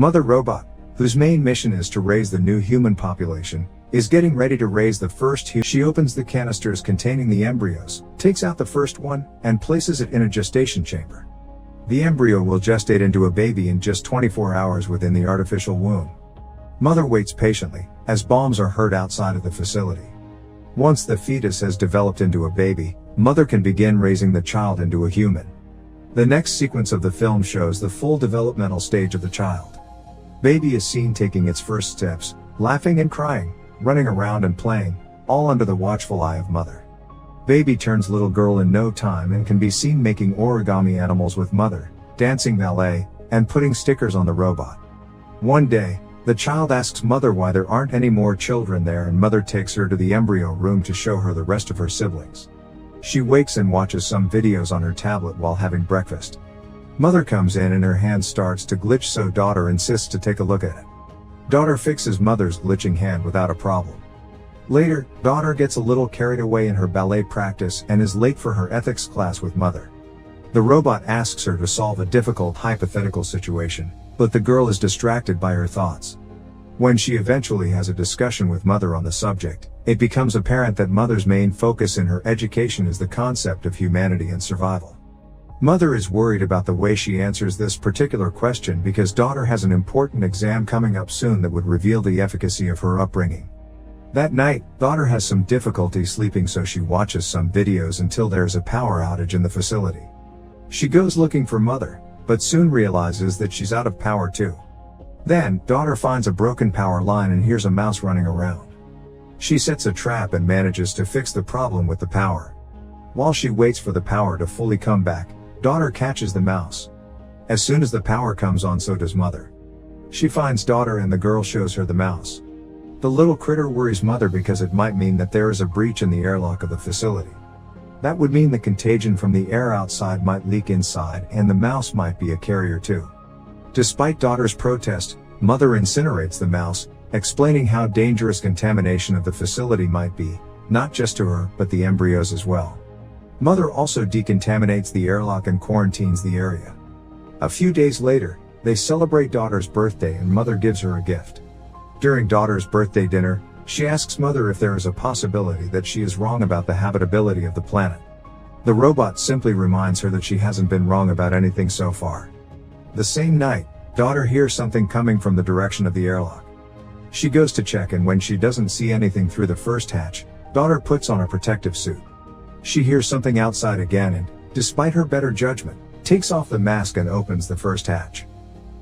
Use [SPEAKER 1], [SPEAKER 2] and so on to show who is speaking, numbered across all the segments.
[SPEAKER 1] Mother Robot, whose main mission is to raise the new human population, is getting ready to raise the first She opens the canisters containing the embryos, takes out the first one, and places it in a gestation chamber. The embryo will gestate into a baby in just 24 hours within the artificial womb. Mother waits patiently, as bombs are heard outside of the facility. Once the fetus has developed into a baby, Mother can begin raising the child into a human. The next sequence of the film shows the full developmental stage of the child. Baby is seen taking its first steps, laughing and crying, running around and playing, all under the watchful eye of Mother. Baby turns little girl in no time and can be seen making origami animals with Mother, dancing ballet, and putting stickers on the robot. One day, the child asks Mother why there aren't any more children there, and Mother takes her to the embryo room to show her the rest of her siblings. She wakes and watches some videos on her tablet while having breakfast. Mother comes in and her hand starts to glitch, so daughter insists to take a look at it. Daughter fixes Mother's glitching hand without a problem. Later, daughter gets a little carried away in her ballet practice and is late for her ethics class with Mother. The robot asks her to solve a difficult hypothetical situation, but the girl is distracted by her thoughts. When she eventually has a discussion with Mother on the subject, it becomes apparent that Mother's main focus in her education is the concept of humanity and survival. Mother is worried about the way she answers this particular question because daughter has an important exam coming up soon that would reveal the efficacy of her upbringing. That night, daughter has some difficulty sleeping, so she watches some videos until there's a power outage in the facility. She goes looking for Mother, but soon realizes that she's out of power too. Then, daughter finds a broken power line and hears a mouse running around. She sets a trap and manages to fix the problem with the power. While she waits for the power to fully come back, daughter catches the mouse. As soon as the power comes on, so does Mother. She finds daughter and the girl shows her the mouse. The little critter worries Mother because it might mean that there is a breach in the airlock of the facility. That would mean the contagion from the air outside might leak inside, and the mouse might be a carrier too. Despite daughter's protest, Mother incinerates the mouse, explaining how dangerous contamination of the facility might be, not just to her, but the embryos as well. Mother also decontaminates the airlock and quarantines the area. A few days later, they celebrate daughter's birthday and Mother gives her a gift. During daughter's birthday dinner, she asks Mother if there is a possibility that she is wrong about the habitability of the planet. The robot simply reminds her that she hasn't been wrong about anything so far. The same night, daughter hears something coming from the direction of the airlock. She goes to check, and when she doesn't see anything through the first hatch, daughter puts on a protective suit. She hears something outside again and, despite her better judgment, takes off the mask and opens the first hatch.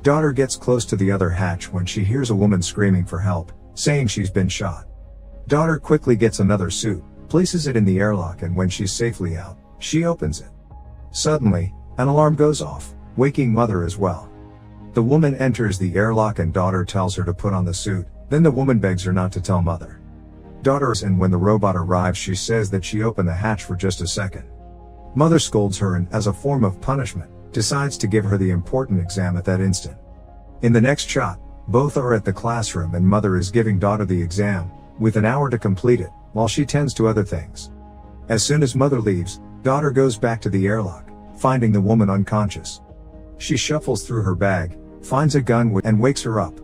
[SPEAKER 1] Daughter gets close to the other hatch when she hears a woman screaming for help, saying she's been shot. Daughter quickly gets another suit, places it in the airlock, and when she's safely out, she opens it. Suddenly, an alarm goes off, waking Mother as well. The woman enters the airlock and daughter tells her to put on the suit, then the woman begs her not to tell Mother. Daughter, and when the robot arrives, she says that she opened the hatch for just a second. Mother scolds her and, as a form of punishment, decides to give her the important exam at that instant. In the next shot, both are at the classroom and Mother is giving daughter the exam, with an hour to complete it, while she tends to other things. As soon as Mother leaves, daughter goes back to the airlock, finding the woman unconscious. She shuffles through her bag, finds a gun and wakes her up.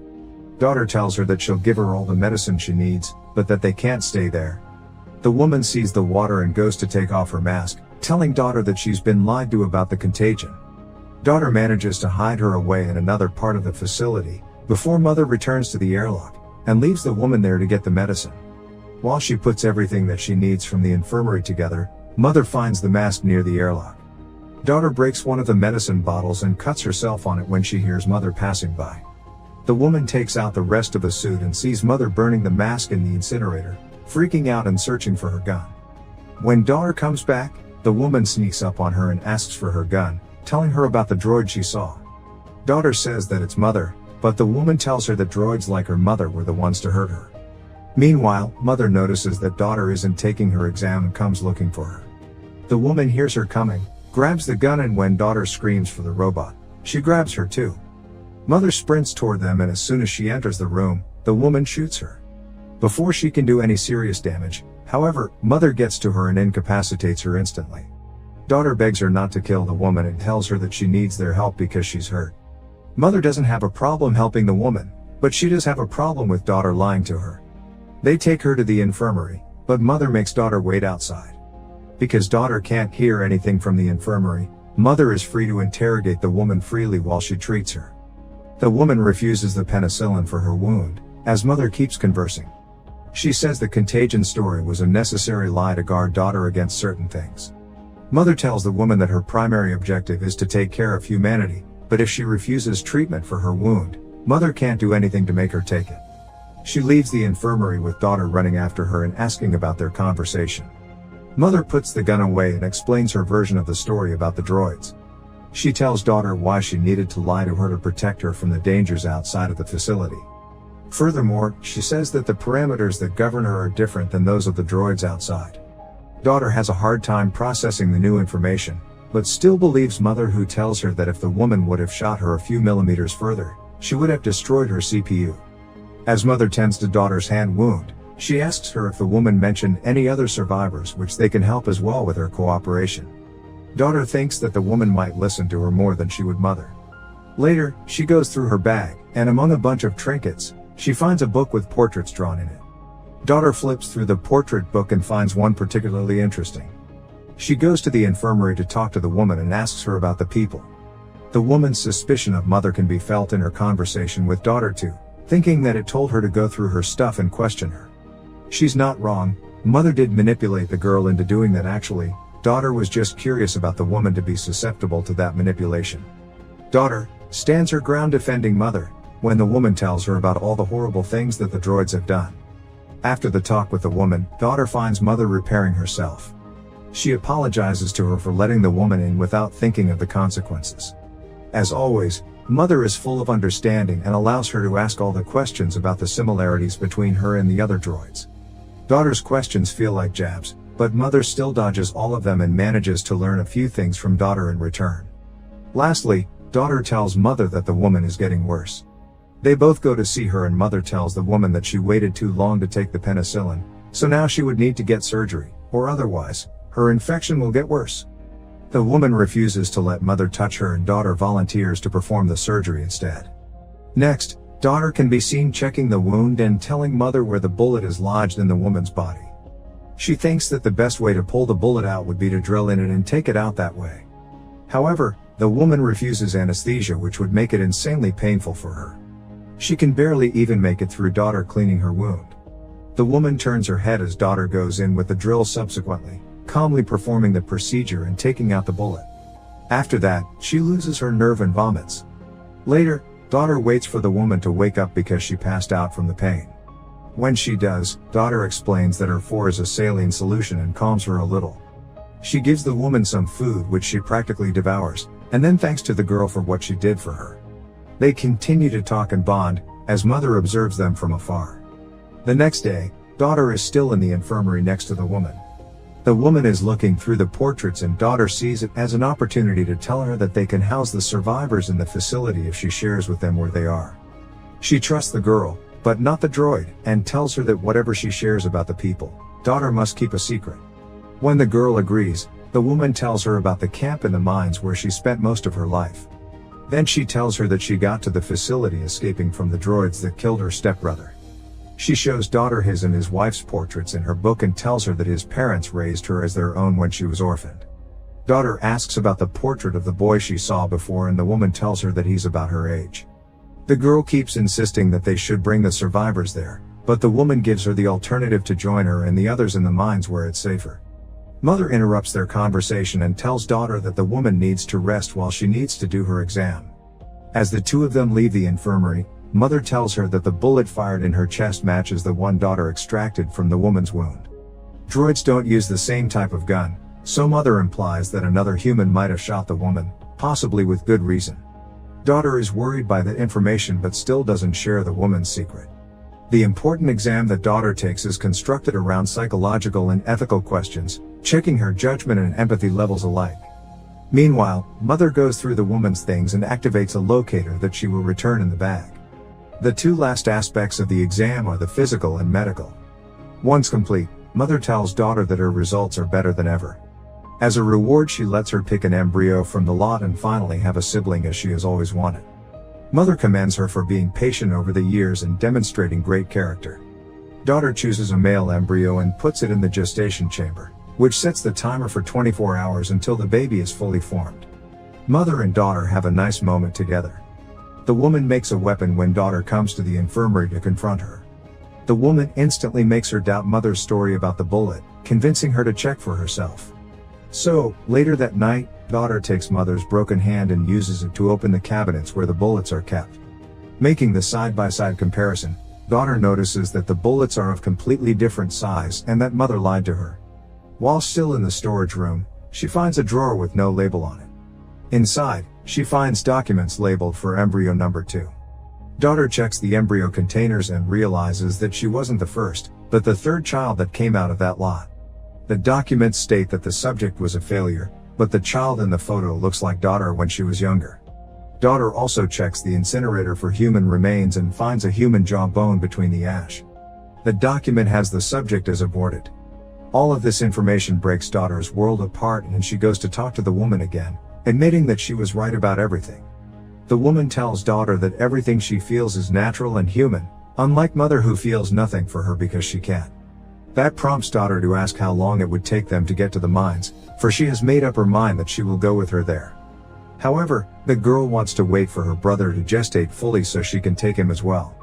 [SPEAKER 1] Daughter tells her that she'll give her all the medicine she needs, but that they can't stay there. The woman sees the water and goes to take off her mask, telling daughter that she's been lied to about the contagion. Daughter manages to hide her away in another part of the facility, before Mother returns to the airlock, and leaves the woman there to get the medicine. While she puts everything that she needs from the infirmary together, Mother finds the mask near the airlock. Daughter breaks one of the medicine bottles and cuts herself on it when she hears Mother passing by. The woman takes out the rest of the suit and sees Mother burning the mask in the incinerator, freaking out and searching for her gun. When daughter comes back, the woman sneaks up on her and asks for her gun, telling her about the droid she saw. Daughter says that it's Mother, but the woman tells her that droids like her mother were the ones to hurt her. Meanwhile, Mother notices that daughter isn't taking her exam and comes looking for her. The woman hears her coming, grabs the gun, and when daughter screams for the robot, she grabs her too. Mother sprints toward them, and as soon as she enters the room, the woman shoots her. Before she can do any serious damage, however, Mother gets to her and incapacitates her instantly. Daughter begs her not to kill the woman and tells her that she needs their help because she's hurt. Mother doesn't have a problem helping the woman, but she does have a problem with daughter lying to her. They take her to the infirmary, but mother makes daughter wait outside. Because daughter can't hear anything from the infirmary, mother is free to interrogate the woman freely while she treats her. The woman refuses the penicillin for her wound, as mother keeps conversing. She says the contagion story was a necessary lie to guard daughter against certain things. Mother tells the woman that her primary objective is to take care of humanity, but if she refuses treatment for her wound, mother can't do anything to make her take it. She leaves the infirmary with daughter running after her and asking about their conversation. Mother puts the gun away and explains her version of the story about the droids. She tells daughter why she needed to lie to her to protect her from the dangers outside of the facility. Furthermore, she says that the parameters that govern her are different than those of the droids outside. Daughter has a hard time processing the new information, but still believes mother, who tells her that if the woman would have shot her a few millimeters further, she would have destroyed her CPU. As mother tends to daughter's hand wound, she asks her if the woman mentioned any other survivors which they can help as well with her cooperation. Daughter thinks that the woman might listen to her more than she would mother. Later, she goes through her bag, and among a bunch of trinkets, she finds a book with portraits drawn in it. Daughter flips through the portrait book and finds one particularly interesting. She goes to the infirmary to talk to the woman and asks her about the people. The woman's suspicion of mother can be felt in her conversation with daughter too, thinking that it told her to go through her stuff and question her. She's not wrong, mother did manipulate the girl into doing that. Actually, daughter was just curious about the woman to be susceptible to that manipulation. Daughter stands her ground defending mother, when the woman tells her about all the horrible things that the droids have done. After the talk with the woman, daughter finds mother repairing herself. She apologizes to her for letting the woman in without thinking of the consequences. As always, mother is full of understanding and allows her to ask all the questions about the similarities between her and the other droids. Daughter's questions feel like jabs, but mother still dodges all of them and manages to learn a few things from daughter in return. Lastly, daughter tells mother that the woman is getting worse. They both go to see her and mother tells the woman that she waited too long to take the penicillin, so now she would need to get surgery, or otherwise, her infection will get worse. The woman refuses to let mother touch her and daughter volunteers to perform the surgery instead. Next, daughter can be seen checking the wound and telling mother where the bullet is lodged in the woman's body. She thinks that the best way to pull the bullet out would be to drill in it and take it out that way. However, the woman refuses anesthesia, which would make it insanely painful for her. She can barely even make it through daughter cleaning her wound. The woman turns her head as daughter goes in with the drill, subsequently calmly performing the procedure and taking out the bullet. After that, she loses her nerve and vomits. Later, daughter waits for the woman to wake up because she passed out from the pain. When she does, daughter explains that her 4 is a saline solution and calms her a little. She gives the woman some food which she practically devours, and then thanks to the girl for what she did for her. They continue to talk and bond, as mother observes them from afar. The next day, daughter is still in the infirmary next to the woman. The woman is looking through the portraits and daughter sees it as an opportunity to tell her that they can house the survivors in the facility if she shares with them where they are. She trusts the girl, but not the droid, and tells her that whatever she shares about the people, daughter must keep a secret. When the girl agrees, the woman tells her about the camp in the mines where she spent most of her life. Then she tells her that she got to the facility escaping from the droids that killed her stepbrother. She shows daughter his and his wife's portraits in her book and tells her that his parents raised her as their own when she was orphaned. Daughter asks about the portrait of the boy she saw before and the woman tells her that he's about her age. The girl keeps insisting that they should bring the survivors there, but the woman gives her the alternative to join her and the others in the mines where it's safer. Mother interrupts their conversation and tells daughter that the woman needs to rest while she needs to do her exam. As the two of them leave the infirmary, mother tells her that the bullet fired in her chest matches the one daughter extracted from the woman's wound. Droids don't use the same type of gun, so mother implies that another human might have shot the woman, possibly with good reason. Daughter is worried by that information but still doesn't share the woman's secret. The important exam that daughter takes is constructed around psychological and ethical questions, checking her judgment and empathy levels alike. Meanwhile, mother goes through the woman's things and activates a locator that she will return in the bag. The two last aspects of the exam are the physical and medical. Once complete, mother tells daughter that her results are better than ever. As a reward, she lets her pick an embryo from the lot and finally have a sibling as she has always wanted. Mother commends her for being patient over the years and demonstrating great character. Daughter chooses a male embryo and puts it in the gestation chamber, which sets the timer for 24 hours until the baby is fully formed. Mother and daughter have a nice moment together. The woman makes a weapon when daughter comes to the infirmary to confront her. The woman instantly makes her doubt mother's story about the bullet, convincing her to check for herself. So, later that night, daughter takes mother's broken hand and uses it to open the cabinets where the bullets are kept. Making the side-by-side comparison, daughter notices that the bullets are of completely different size and that mother lied to her. While still in the storage room, she finds a drawer with no label on it. Inside, she finds documents labeled for embryo number 2. Daughter checks the embryo containers and realizes that she wasn't the first, but the third child that came out of that lot. The documents state that the subject was a failure, but the child in the photo looks like daughter when she was younger. Daughter also checks the incinerator for human remains and finds a human jawbone between the ash. The document has the subject as aborted. All of this information breaks daughter's world apart and she goes to talk to the woman again, admitting that she was right about everything. The woman tells daughter that everything she feels is natural and human, unlike mother who feels nothing for her because she can't. That prompts daughter to ask how long it would take them to get to the mines, for she has made up her mind that she will go with her there. However, the girl wants to wait for her brother to gestate fully so she can take him as well.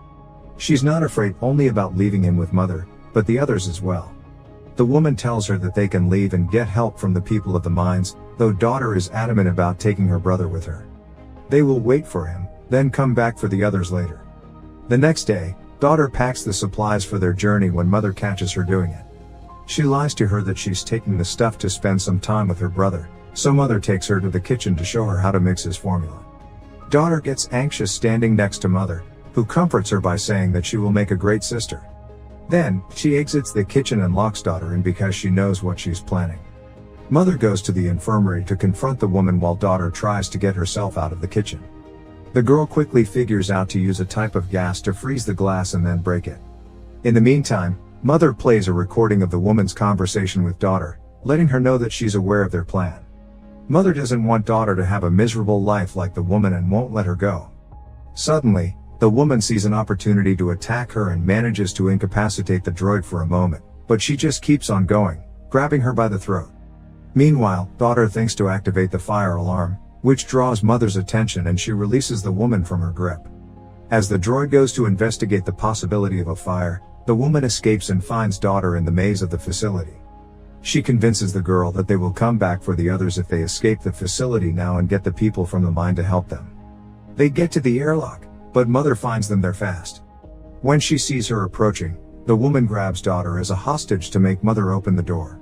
[SPEAKER 1] She's not afraid only about leaving him with mother, but the others as well. The woman tells her that they can leave and get help from the people of the mines, though daughter is adamant about taking her brother with her. They will wait for him, then come back for the others later. The next day, daughter packs the supplies for their journey when mother catches her doing it. She lies to her that she's taking the stuff to spend some time with her brother, so mother takes her to the kitchen to show her how to mix his formula. Daughter gets anxious standing next to mother, who comforts her by saying that she will make a great sister. Then, she exits the kitchen and locks daughter in because she knows what she's planning. Mother goes to the infirmary to confront the woman while daughter tries to get herself out of the kitchen. The girl quickly figures out to use a type of gas to freeze the glass and then break it. In the meantime, mother plays a recording of the woman's conversation with daughter, letting her know that she's aware of their plan. Mother doesn't want daughter to have a miserable life like the woman and won't let her go. Suddenly, the woman sees an opportunity to attack her and manages to incapacitate the droid for a moment, but she just keeps on going, grabbing her by the throat. Meanwhile, daughter thinks to activate the fire alarm, which draws mother's attention and she releases the woman from her grip. As the droid goes to investigate the possibility of a fire, the woman escapes and finds daughter in the maze of the facility. She convinces the girl that they will come back for the others if they escape the facility now and get the people from the mine to help them. They get to the airlock, but mother finds them there fast. When she sees her approaching, the woman grabs daughter as a hostage to make mother open the door.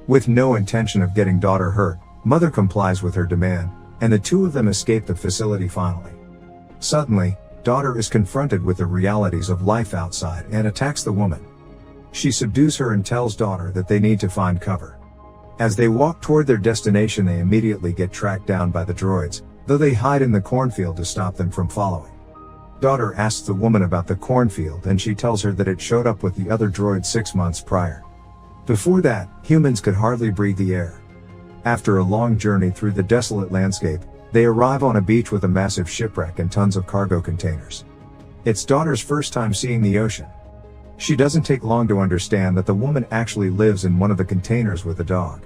[SPEAKER 1] With no intention of getting daughter hurt, mother complies with her demand, and the two of them escape the facility finally. Suddenly, daughter is confronted with the realities of life outside and attacks the woman. She subdues her and tells daughter that they need to find cover. As they walk toward their destination, they immediately get tracked down by the droids, though they hide in the cornfield to stop them from following. Daughter asks the woman about the cornfield and she tells her that it showed up with the other droids 6 months prior. Before that, humans could hardly breathe the air. After a long journey through the desolate landscape, they arrive on a beach with a massive shipwreck and tons of cargo containers. It's daughter's first time seeing the ocean. She doesn't take long to understand that the woman actually lives in one of the containers with a dog.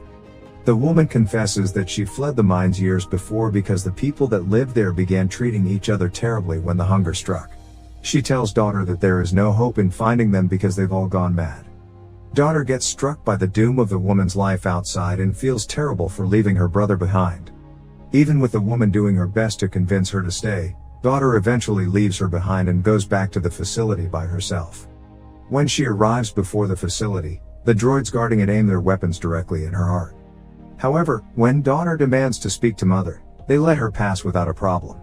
[SPEAKER 1] The woman confesses that she fled the mines years before because the people that lived there began treating each other terribly when the hunger struck. She tells daughter that there is no hope in finding them because they've all gone mad. Daughter gets struck by the doom of the woman's life outside and feels terrible for leaving her brother behind. Even with the woman doing her best to convince her to stay, daughter eventually leaves her behind and goes back to the facility by herself. When she arrives before the facility, the droids guarding it aim their weapons directly at her heart. However, when daughter demands to speak to mother, they let her pass without a problem.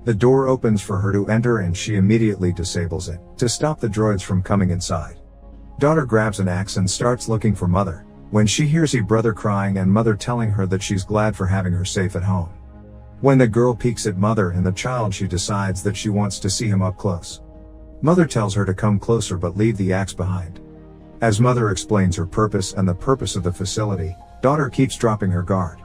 [SPEAKER 1] The door opens for her to enter and she immediately disables it, to stop the droids from coming inside. Daughter grabs an axe and starts looking for mother, when she hears her brother crying and mother telling her that she's glad for having her safe at home. When the girl peeks at mother and the child, she decides that she wants to see him up close. Mother tells her to come closer but leave the axe behind. As mother explains her purpose and the purpose of the facility, daughter keeps dropping her guard.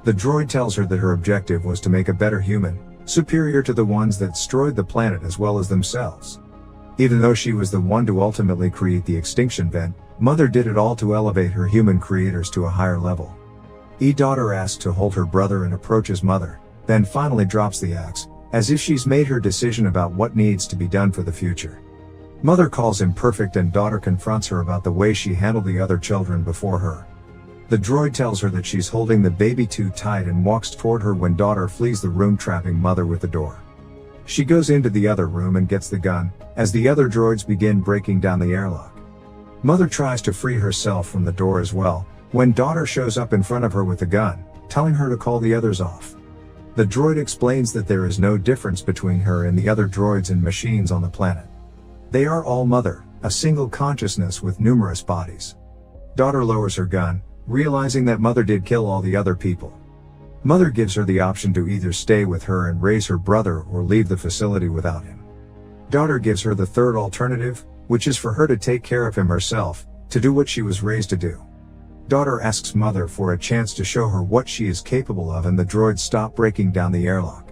[SPEAKER 1] The droid tells her that her objective was to make a better human, superior to the ones that destroyed the planet as well as themselves. Even though she was the one to ultimately create the extinction event, Mother did it all to elevate her human creators to a higher level. Daughter asks to hold her brother and approaches Mother, then finally drops the axe, as if she's made her decision about what needs to be done for the future. Mother calls him perfect and daughter confronts her about the way she handled the other children before her. The droid tells her that she's holding the baby too tight and walks toward her when daughter flees the room, trapping Mother with the door. She goes into the other room and gets the gun, as the other droids begin breaking down the airlock. Mother tries to free herself from the door as well, when daughter shows up in front of her with the gun, telling her to call the others off. The droid explains that there is no difference between her and the other droids and machines on the planet. They are all Mother, a single consciousness with numerous bodies. Daughter lowers her gun, realizing that Mother did kill all the other people. Mother gives her the option to either stay with her and raise her brother or leave the facility without him. Daughter gives her the third alternative, which is for her to take care of him herself, to do what she was raised to do. Daughter asks Mother for a chance to show her what she is capable of, and the droids stop breaking down the airlock.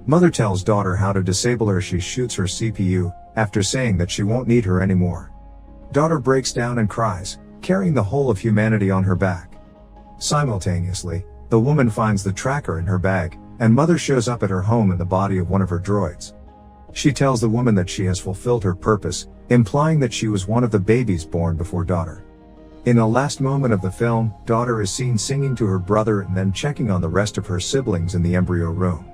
[SPEAKER 1] Mother tells daughter how to disable her. She shoots her CPU, after saying that she won't need her anymore. Daughter breaks down and cries, carrying the whole of humanity on her back. Simultaneously, the woman finds the tracker in her bag, and Mother shows up at her home in the body of one of her droids. She tells the woman that she has fulfilled her purpose, implying that she was one of the babies born before daughter. In the last moment of the film, daughter is seen singing to her brother and then checking on the rest of her siblings in the embryo room.